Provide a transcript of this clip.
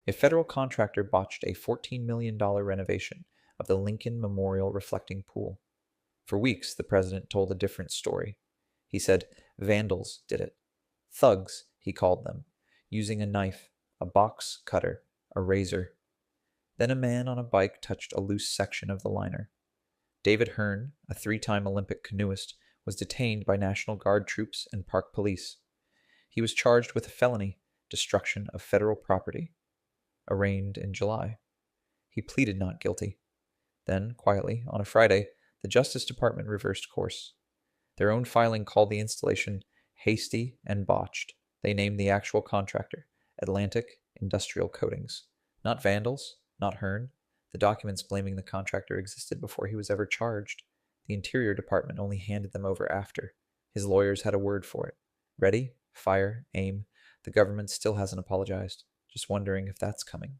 A federal contractor botched a $14 million renovation of the Lincoln Memorial Reflecting Pool. For weeks, the president told a different story. He said vandals did it. Thugs, he called them, using a knife, a box cutter, a razor. Then a man on a bike touched a loose section of the liner. David Hearn, a three-time Olympic canoeist, was detained by National Guard troops and park police. He was charged with a felony, destruction of federal property, arraigned in July. He pleaded not guilty. Then, quietly, on a Friday, the Justice Department reversed course. Their own filing called the installation hasty and botched. They named the actual contractor, Atlantic Industrial Coatings. Not vandals, not Hearn. The documents blaming the contractor existed before he was ever charged. The Interior Department only handed them over after. His lawyers had a word for it. Ready, fire, aim. The government still hasn't apologized. Just wondering if that's coming.